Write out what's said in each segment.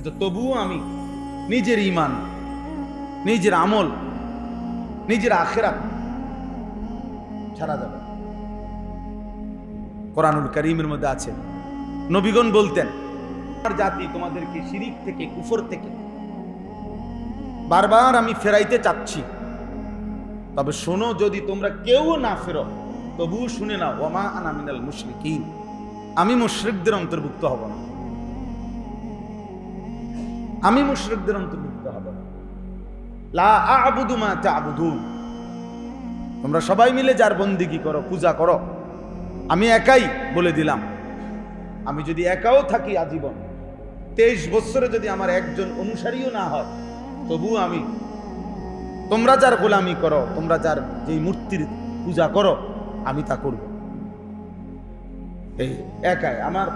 কিন্তু তবুও আমি নিজের ঈমান, নিজের আমল, নিজের আখিরাত ছাড়া যাবে না। কোরআনুল কারীমের মধ্যে আছে, নবীগণ বলতেন, আমার জাতি তোমাদেরকে শিরিক থেকে, কুফর থেকে বারবার আমি ফেরাইতে চাচ্ছি, তবে শোনো, যদি তোমরা কেউ না ফেরো তবুও শুনে নাও, ওমা আনা মিনাল মুশরিকিন, আমি মুশরিকদের অন্তর্ভুক্ত হব না, আমি মুশরিকদের অন্তর্ভুক্ত হব না। লা আ'বুদু মা তা'বুদুন, তোমরা সবাই মিলে যার বন্দেগী করো, পূজা করো, আমি একাই বলে দিলাম। আমি যদি একাও থাকি আজীবন, 23 বছরে যদি আমার একজন অনুসারীও না হয়, তবু আমি, তোমরা যার গোলামি করো, তোমরা যার যেই মূর্তির পূজা করো, আমি তা করব। এই একাই আমার,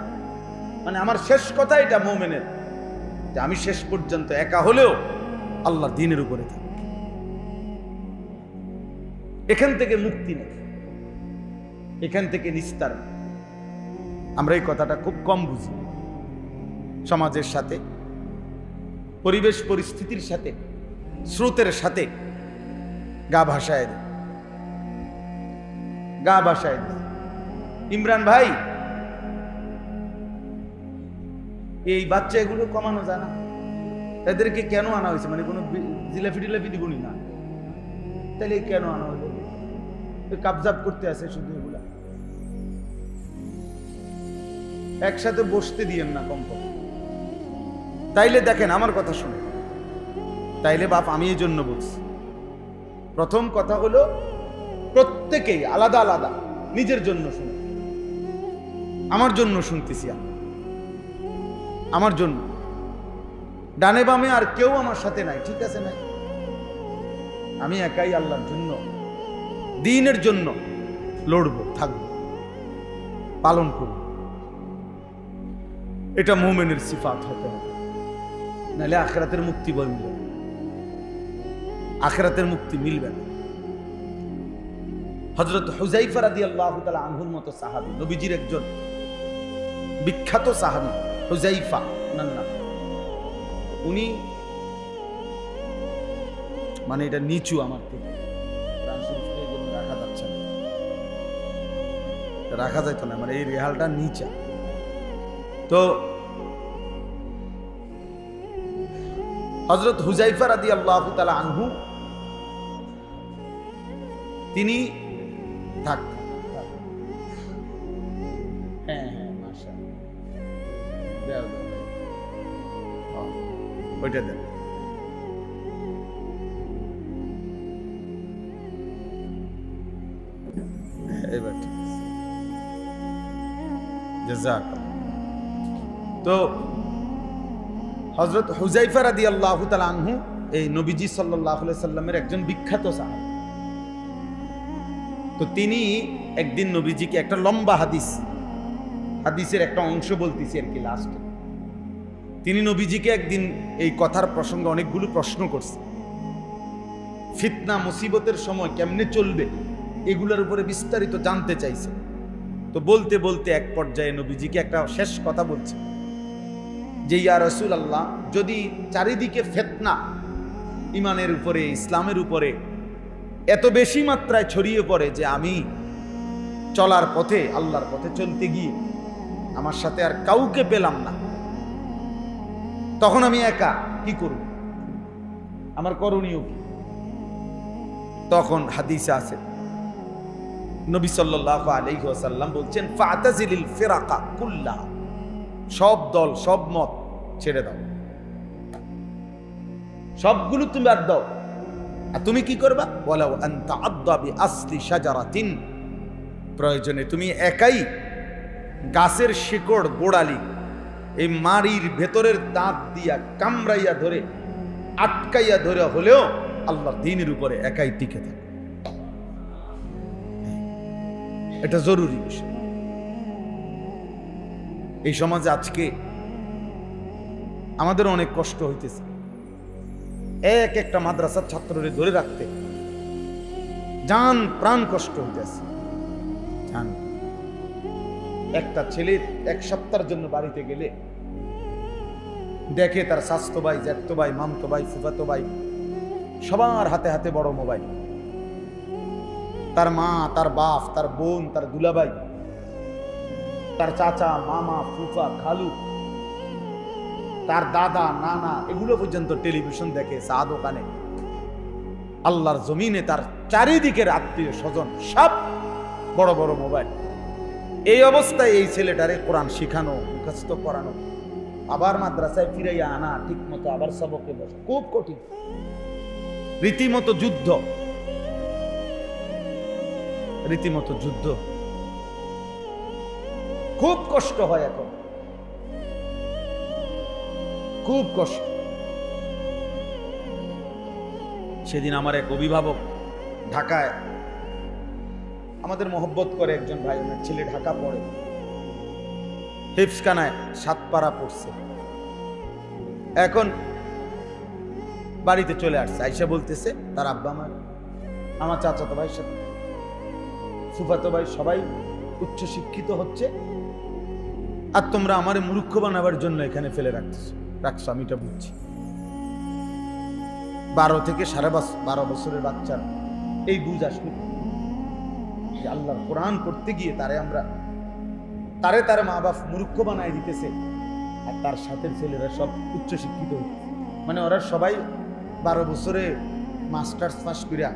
মানে আমার শেষ কথা এটা মুমিনের, যে আমি শেষ পর্যন্ত একা হলেও আল্লাহর দ্বীনের উপরে থাকি। এখান থেকে মুক্তি নেই, এখান থেকে নিস্তার নেই। আমরা এই কথাটা খুব কম বুঝি। সমাজের সাথে, পরিবেশ পরিস্থিতির সাথে, স্রোতের সাথে গা ভাসায় দেয়, গা ভাসায় দেয়। ইমরান ভাই, এই বাচ্চা এগুলো কমানো যায় না, এদেরকে কেন আনা হয়েছে? মানে কোনো জিলাপি টিলাপি দিবনি না, তাহলে কেন আনা হলো? কাবজাব করতে আছে শুধু এগুলা, একসাথে বসতে দিয়েন না কমপক্ষে। তাইলে দেখেন, আমার কথা শুনে, তাইলে বাপ আমি এই জন্য বলছি, প্রথম কথা হলো প্রত্যেকেই আলাদা আলাদা নিজের জন্য শুনে। আমার জন্য শুনতেছি, আমার জন্য, ডানে বামে আর কেউ আমার সাথে নাই, ঠিক আছে? নাই, আমি একাই আল্লাহর জন্য, দ্বীনের জন্য লড়বো, থাকবো, পালন করব। এটা মুমিনের সিফাত হতে হবে, নাহলে আখিরাতের মুক্তি মিলবে না, আখিরাতের মুক্তি মিলবে না। হযরত হুযায়ফা রাদিয়াল্লাহু তাআলা আনহুর মতো সাহাবী, নবীজির একজন বিখ্যাত সাহাবী হুযায়ফা ওনার নাম। উনি, মানে এটা নিচু আমার থেকে, কোরআন শরীফে এই জন্য রাখা যাচ্ছে না, রাখা যাইতো না, মানে এই রেহালটা নিচা। তো হযরত হুযায়ফা রাদিয়াল্লাহু তাআলা আনহু, তিনি থাক, হ্যাঁ হ্যাঁ, মাশাআল্লাহ, ওইটা দেন। এবার ঠিক আছে, জাযাকাল্লাহ। তো হযরত হুযায়ফা রাদিয়াল্লাহু তাআলা আনহু এই নবীজি সাল্লাল্লাহু আলাইহি সাল্লামের একজন বিখ্যাত সাহাবী। তো তিনি একদিন নবীজিকে একটা লম্বা হাদিসের একটা অংশ বলতেছি আর কি, লাস্টে তিনি নবীজিকে একদিন এই কথার প্রসঙ্গে অনেকগুলো প্রশ্ন করছে, ফিতনা মুসিবতের সময় কেমনে চলবে এগুলোর উপরে বিস্তারিত জানতে চাইছে। তো বলতে বলতে এক পর্যায়ে নবীজিকে একটা শেষ কথা বলছে যে, ইয়া রাসূলুল্লাহ, যদি চারিদিকে ফিতনা ঈমানের উপরে, ইসলামের উপরে এত বেশি মাত্রায় ছড়িয়ে পড়ে যে আমি চলার পথে, আল্লাহর পথে চলতে গিয়ে আমার সাথে আর কাউকে পেলাম না, তখন আমি একা কি করব? আমার করণীয় কি? তখন হাদিসে আছে, নবী সাল্লাল্লাহু আলাইহি ওয়াসাল্লাম বলছেন, ফাতাজিলিল ফিরাকা কুল্লাহা, সব দল, সব মত ছেড়ে দাও, সবগুলো তুমি বাদ দাও। আর তুমি কি করবা? ওয়ালাউ আনতা আদদা বিআসলি শাজারাতিন, প্রয়োজনে তুমি একাই গাছের শিকড় গোড়ালি, এই মাড়ির ভেতরের দাঁত দিয়া কামড়াইয়া ধরে, আটকাইয়া ধরে হলেও আল্লাহর দ্বীনের উপরে একাই টিকে থাকে। এটা জরুরি বিষয়। এই সমাজে আজকে আমাদের অনেক কষ্ট হইতেছে, এক একটা মাদ্রাসার ছাত্ররে ধরে রাখতে জান প্রাণ কষ্ট হইতেছে। একটা ছেলে এক সপ্তাহের জন্য বাড়িতে গেলে দেখে তার স্বাস্থ্য ভাই, জ্যাঠতো ভাই, মামতো ভাই, ফুফাতো ভাই সবার হাতে হাতে বড় মোবাইল। তার মা, তার বাপ, তার বোন, তার দুলাভাই, তার চাচা, মামা, ফুফা, খালু, তার দাদা, নানা, এগুলো পর্যন্ত টেলিভিশন দেখে চা দোকানে। আল্লাহর জমিনে তার চারিদিকের আত্মীয় স্বজন সব বড় বড় মোবাইল। এই অবস্থায় এই ছেলেটারে কোরআন শিখানো, মুখস্থ করানো, আবার মাদ্রাসায় ফিরাইয়া আনা, ঠিক মতো আবার সবকে বসা খুব কঠিন, রীতিমতো যুদ্ধ, রীতিমতো যুদ্ধ। খুব কষ্ট হয় এখন, খুব কষ্ট। সেদিন আমার এক অভিভাবক ঢাকায়, আমাদের মহব্বত করে একজন ভাই, ওনার ছেলে ঢাকা পড়ে, হিফজখানায় 7 পারা পড়ছে, এখন বাড়িতে চলে আসছে। আইসা বলতেছে তার আব্বা আমার চাচাতো ভাই, ফুফাতো ভাই সবাই উচ্চ শিক্ষিত হচ্ছে, আর তোমরা আমারে মূর্খ বানাবার জন্য এখানে ফেলে রাখছো। আমি এটা বুঝছি। 12 থেকে 12.5 বছরের বাচ্চার এই বুঝ আসবে যে আল্লাহর কোরআন পড়তে গিয়ে তারে মা বাপ মূর্খ বানায় দিতেছে, আর তার সাথে ছেলেরা সব উচ্চ শিক্ষিত হচ্ছে। মানে ওরা সবাই 12 বছরে মাস্টার্স পাস করিয়া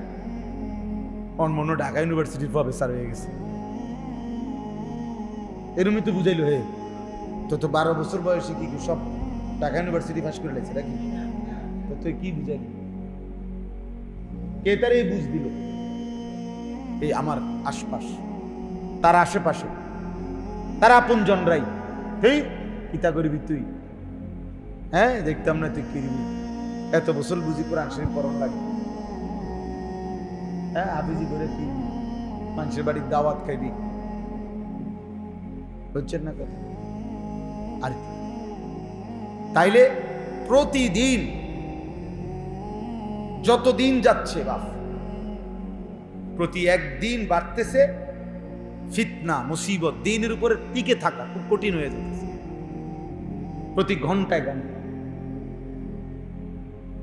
অন্য ঢাকা ইউনিভার্সিটির প্রফেসর হয়ে গেছে। এরমই তো বুঝাইলো, হে তো 12 বছর বয়সে কি সব ঢাকা ইউনিভার্সিটি পাস করে লেছে নাকি? তো তুই কি বুঝাইলি? কে তার এই বুঝ দিল? এই আমার আশপাশ, তার আশেপাশে, তার আপন জনরাই, হেই কিতা করবি তুই? হ্যাঁ দেখতাম না তুই কিরবি, এত বছর বুঝি কোরআন শরীফ পড়ন লাগে, হ্যাঁ হাফিজি করে কি মানুষের বাড়ির দাওয়াত খাইবি, বুঝছেন না কথা? আর তাইলে প্রতিদিন যতদিন যাচ্ছে বাপ, প্রতি একদিন বাড়তেছে ফিতনা, মুসিবত, দিনের উপরে টিকে থাকা খুব কঠিন হয়ে যাচ্ছে প্রতি ঘন্টায় ঘন্টায়।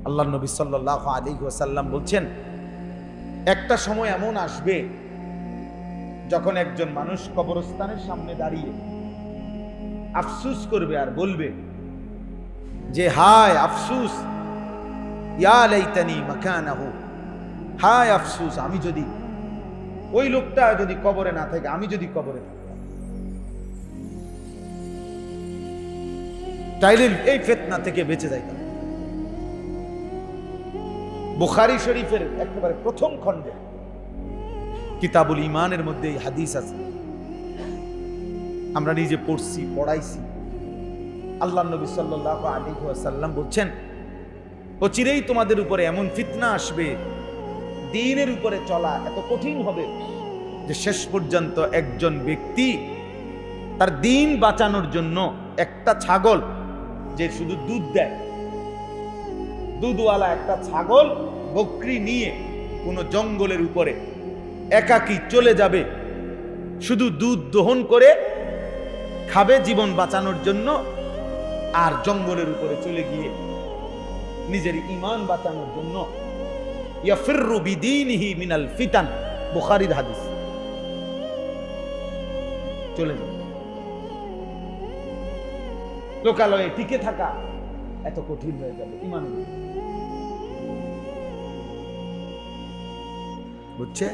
আল্লাহ নবী সাল্লাল্লাহু আলাইহি ওয়াসাল্লাম বলছেন, একটা সময় এমন আসবে যখন একজন মানুষ কবরস্থানের সামনে দাঁড়িয়ে আফসুস করবে আর বলবে যে হায় আফসুস, ইয়া লাইতানি মাকানাহু, হায় আফসুস, আমি যদি ওই লোকটা যদি কবরে না থাকে, আমি যদি কবরে থাকতাম। তাইলে এই ফিতনা থেকে বেঁচে যাইতাম। বুখারী শরীফের একেবারে প্রথম খণ্ডে কিতাবুল ঈমানের মধ্যে এই হাদিস আছে, আমরা নিজে পড়ছি, পড়াইছি। আল্লাহ নবী সাল্লাল্লাহু আলাইহি ওয়াসাল্লাম বলছেন, অচিরেই তোমাদের উপরে এমন ফিতনা আসবে, দ্বীনের উপরে চলা এত কঠিন হবে যে শেষ পর্যন্ত একজন ব্যক্তি তার দ্বীন বাঁচানোর জন্য একটা ছাগল, যে শুধু দুধ দেয়, দুধওয়ালা একটা ছাগল বকরি নিয়ে কোনো জঙ্গলের উপরে একাকী চলে যাবে, শুধু দুধ দহন করে খাবে জীবন বাঁচানোর জন্য, আর জঙ্গলের উপরে চলে গিয়ে নিজের ঈমান বাঁচানোর জন্য ইয়াফিররু বিদীনিহি মিনাল ফিতান, বুখারীর হাদিস, চলে যাবে। লোকালয়ে টিকে থাকা এত কঠিন হয়ে যাবে ঈমানের, বুঝছে?